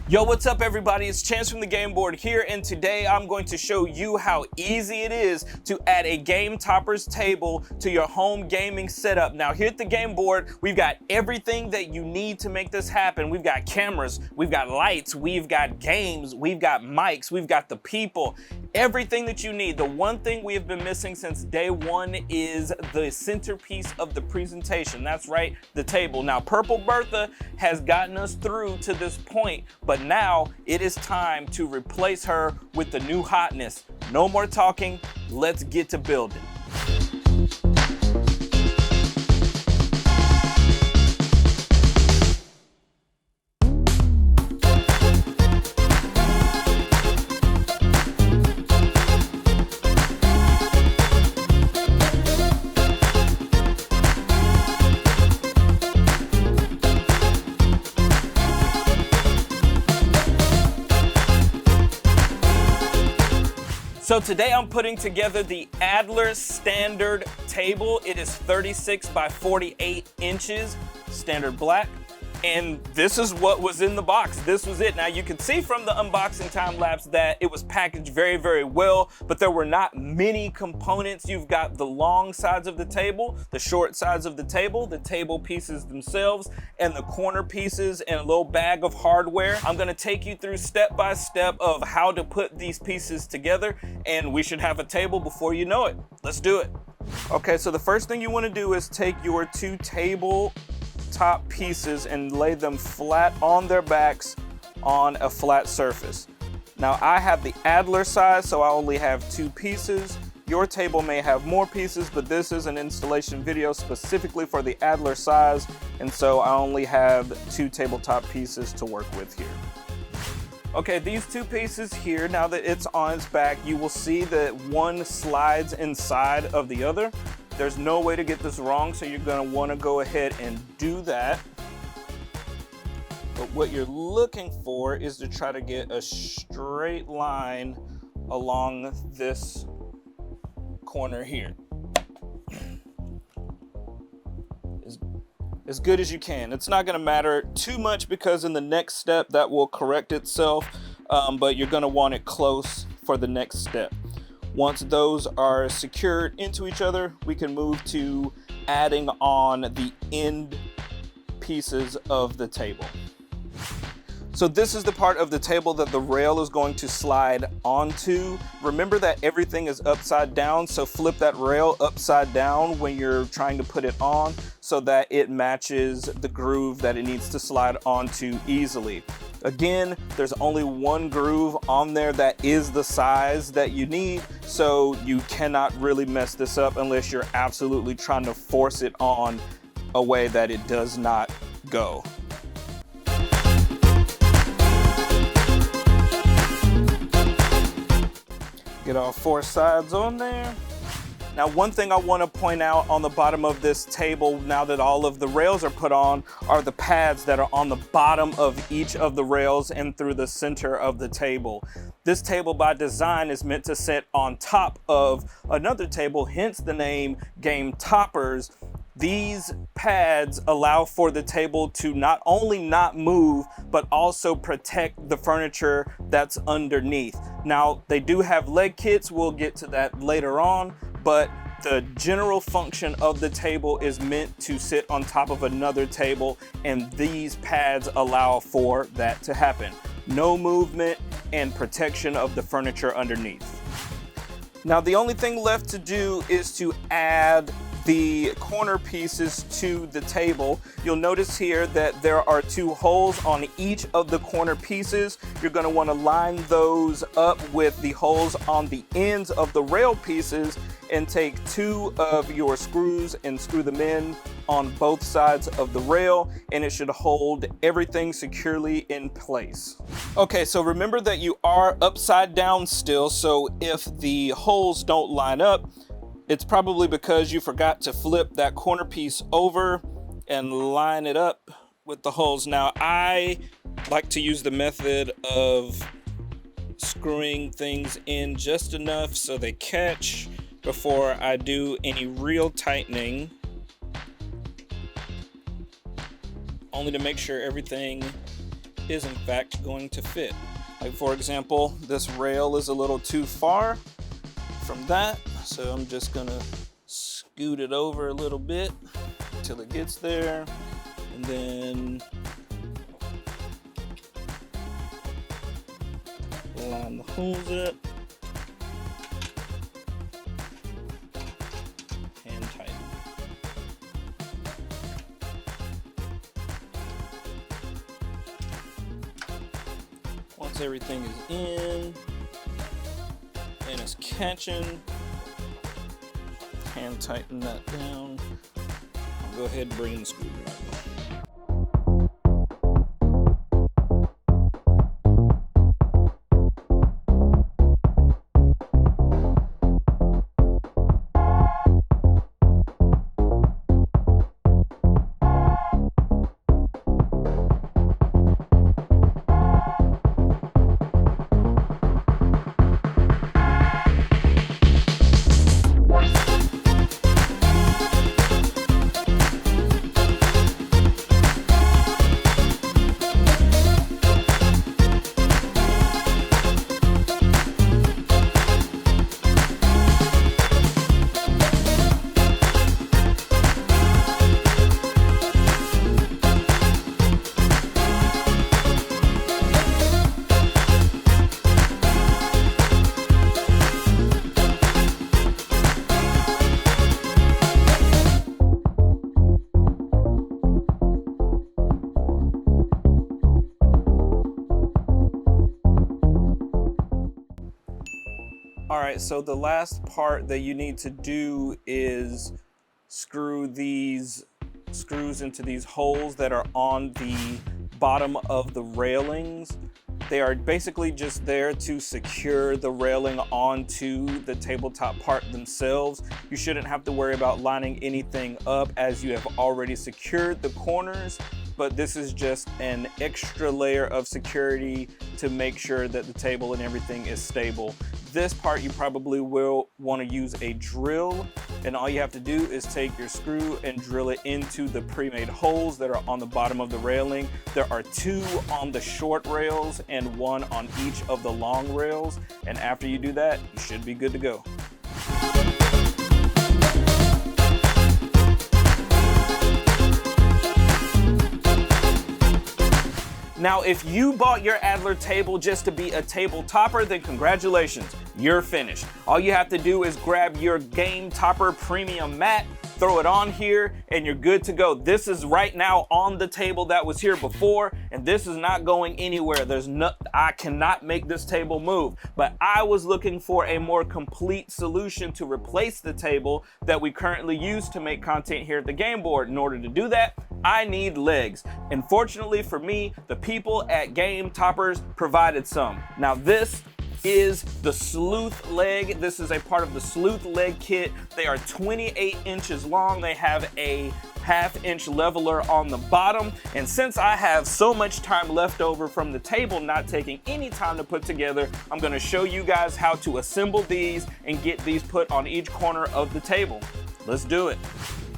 Yo, what's up everybody? It's Chance from the Game Board here, and today I'm going to show you how easy it is to add a GameToppers table to your home gaming setup. Now here at the Game Board, we've got everything that you need to make this happen. We've got cameras, we've got lights, we've got games, we've got mics, we've got the people, everything that you need. The one thing we have been missing since day one is the centerpiece of the presentation. That's right, the table. Now Purple Bertha has gotten us through to this point, but now it is time to replace her with the new hotness. No more talking, let's get to building. So today I'm putting together the Adler standard table. It is 36 by 48 inches, standard black. And this is what was in the box. This was it. Now you can see from the unboxing time lapse that it was packaged very, very well, but there were not many components. You've got the long sides of the table, the short sides of the table pieces themselves, and the corner pieces, and a little bag of hardware. I'm gonna take you through step by step of how to put these pieces together, and we should have a table before you know it. Let's do it. Okay, so the first thing you wanna do is take your two table top pieces and lay them flat on their backs on a flat surface. Now I have the Adler size, so I only have two pieces. Your table may have more pieces, but this is an installation video specifically for the Adler size, and so I only have two tabletop pieces to work with here. Okay, these two pieces here, now that it's on its back, you will see that one slides inside of the other. There's no way to get this wrong, so you're gonna wanna go ahead and do that. But what you're looking for is to try to get a straight line along this corner here. As good as you can. It's not gonna matter too much because in the next step that will correct itself, but you're gonna want it close for the next step. Once those are secured into each other, we can move to adding on the end pieces of the table. So this is the part of the table that the rail is going to slide onto. Remember that everything is upside down, so flip that rail upside down when you're trying to put it on so that it matches the groove that it needs to slide onto easily. Again, there's only one groove on there that is the size that you need, so you cannot really mess this up unless you're absolutely trying to force it on a way that it does not go. Get all four sides on there. Now, one thing I want to point out on the bottom of this table, now that all of the rails are put on, are the pads that are on the bottom of each of the rails and through the center of the table. This table by design is meant to sit on top of another table, hence the name GameToppers. These pads allow for the table to not only not move, but also protect the furniture that's underneath. Now, they do have leg kits, we'll get to that later on, but the general function of the table is meant to sit on top of another table, and these pads allow for that to happen. No movement and protection of the furniture underneath. Now, the only thing left to do is to add the corner pieces to the table. You'll notice here that there are two holes on each of the corner pieces. You're going to want to line those up with the holes on the ends of the rail pieces and take two of your screws and screw them in on both sides of the rail, and it should hold everything securely in place. Okay, so remember that you are upside down still, so if the holes don't line up, it's probably because you forgot to flip that corner piece over and line it up with the holes. Now, I like to use the method of screwing things in just enough so they catch before I do any real tightening, only to make sure everything is in fact going to fit. Like for example, this rail is a little too far from that, so I'm just gonna scoot it over a little bit until it gets there, and then line the holes up, hand tighten. Once everything is in and it's catching, hand tighten that down. I'll go ahead and bring in the screwdriver. All right, so the last part that you need to do is screw these screws into these holes that are on the bottom of the railings. They are basically just there to secure the railing onto the tabletop part themselves. You shouldn't have to worry about lining anything up as you have already secured the corners, but this is just an extra layer of security to make sure that the table and everything is stable. This part you probably will want to use a drill, and all you have to do is take your screw and drill it into the pre-made holes that are on the bottom of the railing. There are 2 on the short rails and 1 on each of the long rails, and after you do that, you should be good to go. Now, if you bought your Adler table just to be a table topper, then congratulations, you're finished. All you have to do is grab your Game Topper premium mat, throw it on here, and you're good to go. This is right now on the table that was here before, and this is not going anywhere. I cannot make this table move, but I was looking for a more complete solution to replace the table that we currently use to make content here at the game board. In order to do that, I need legs. And fortunately for me, the people at GameToppers provided some. Now this is the sleuth leg. This is a part of the sleuth leg kit. They are 28 inches long. They have a 1/2 inch leveler on the bottom. And since I have so much time left over from the table not taking any time to put together, I'm gonna show you guys how to assemble these and get these put on each corner of the table. Let's do it.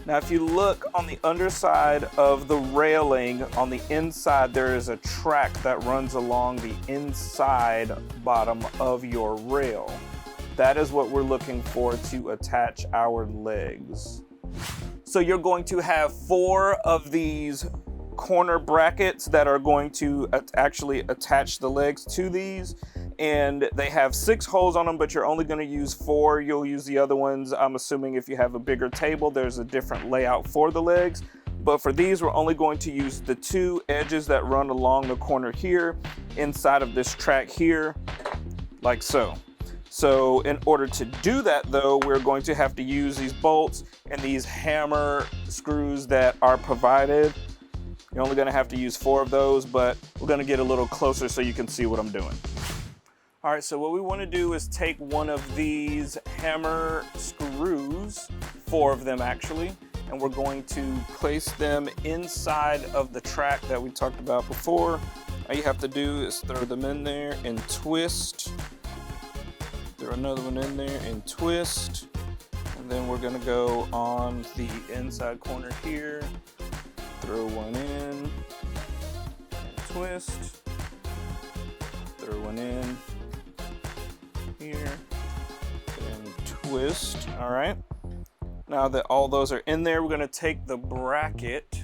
Now, if you look on the underside of the railing, on the inside, there is a track that runs along the inside bottom of your rail. That is what we're looking for to attach our legs. So you're going to have 4 of these corner brackets that are going to actually attach the legs to these. And they have 6 holes on them, but you're only going to use 4. You'll use the other ones. I'm assuming if you have a bigger table, there's a different layout for the legs. But for these, we're only going to use the 2 edges that run along the corner here, inside of this track here, like so. So in order to do that though, we're going to have to use these bolts and these hammer screws that are provided. You're only going to have to use 4 of those, but we're going to get a little closer so you can see what I'm doing. All right, so what we want to do is take one of these hammer screws, 4 of them actually, and we're going to place them inside of the track that we talked about before. All you have to do is throw them in there and twist. Throw another one in there and twist. And then we're gonna go on the inside corner here, throw one in, and twist. other one in here and twist. All right. Now that all those are in there, we're going to take the bracket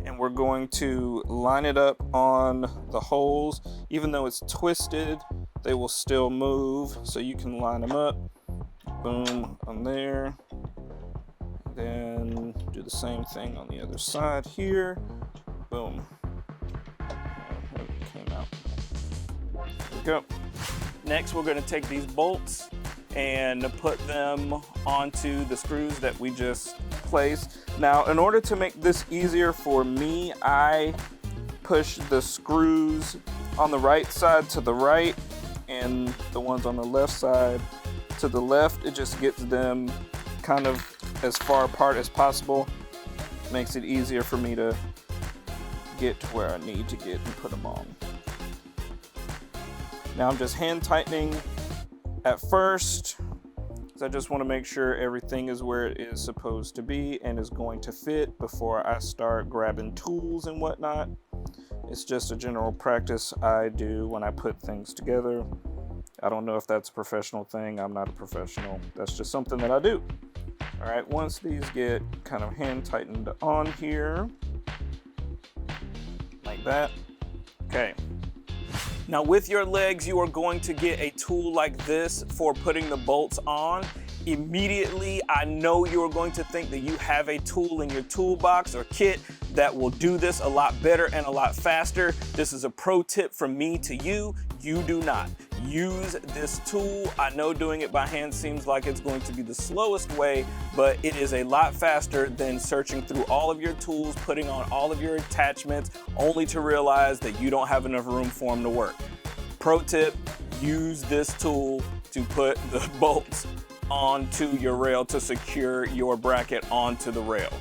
and we're going to line it up on the holes. Even though it's twisted, they will still move, so you can line them up. Boom, on there. Then do the same thing on the other side here. Boom. It came out. There we go. Next, we're going to take these bolts and put them onto the screws that we just placed. Now, in order to make this easier for me, I push the screws on the right side to the right and the ones on the left side to the left. It just gets them kind of as far apart as possible. Makes it easier for me to get to where I need to get and put them on. Now I'm just hand tightening at first, because I just want to make sure everything is where it is supposed to be and is going to fit before I start grabbing tools and whatnot. It's just a general practice I do when I put things together. I don't know if that's a professional thing. I'm not a professional. That's just something that I do. All right, once these get kind of hand tightened on here, like that. Okay. Now with your legs, you are going to get a tool like this for putting the bolts on. Immediately, I know you're going to think that you have a tool in your toolbox or kit that will do this a lot better and a lot faster. This is a pro tip from me to you. You do not. Use this tool. I know doing it by hand seems like it's going to be the slowest way, but it is a lot faster than searching through all of your tools, putting on all of your attachments, only to realize that you don't have enough room for them to work. Pro tip, use this tool to put the bolts onto your rail to secure your bracket onto the rail.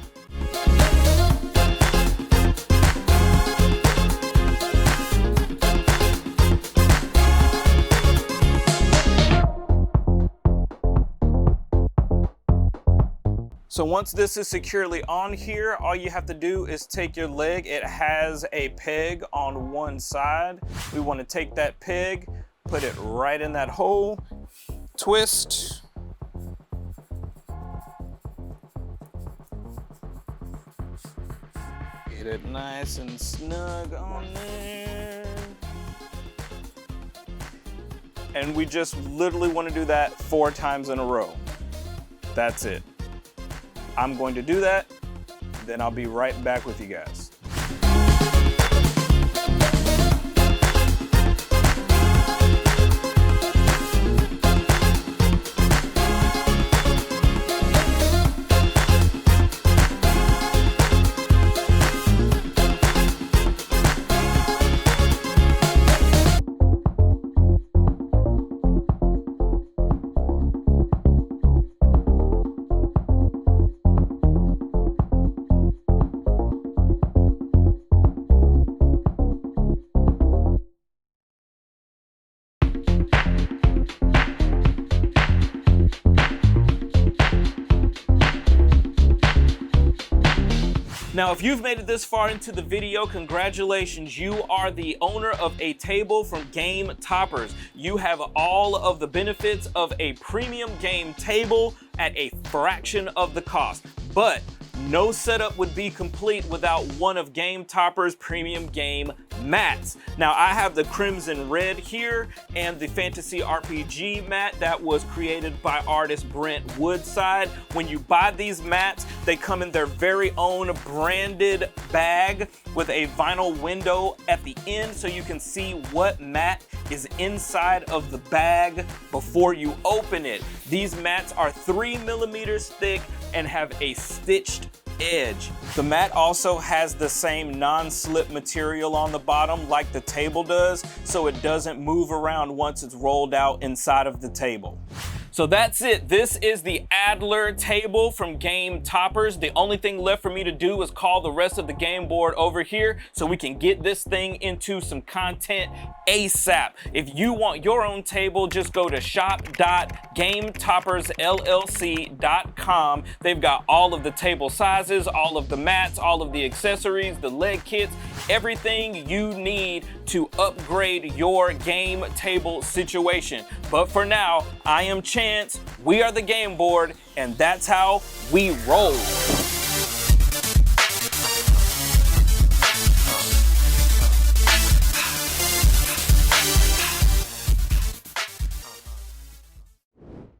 So once this is securely on here, all you have to do is take your leg. It has a peg on one side. We want to take that peg, put it right in that hole, twist. Get it nice and snug on there. And we just literally want to do that 4 times in a row. That's it. I'm going to do that, then I'll be right back with you guys. Now, if you've made it this far into the video, congratulations. You are the owner of a table from GameToppers. You have all of the benefits of a premium game table at a fraction of the cost. But no setup would be complete without one of GameToppers' premium game mats. Now, I have the Crimson Red here and the Fantasy RPG mat that was created by artist Brent Woodside. When you buy these mats, they come in their very own branded bag with a vinyl window at the end so you can see what mat is inside of the bag before you open it. These mats are 3 millimeters thick and have a stitched edge. The mat also has the same non-slip material on the bottom like the table does, so it doesn't move around once it's rolled out inside of the table. So that's it. This is the Adler table from GameToppers. The only thing left for me to do is call the rest of the game board over here so we can get this thing into some content ASAP. If you want your own table, just go to shop.gametoppersllc.com. They've got all of the table sizes, all of the mats, all of the accessories, the leg kits, everything you need to upgrade your game table situation. But for now, I am Chance, we are the game board, and that's how we roll.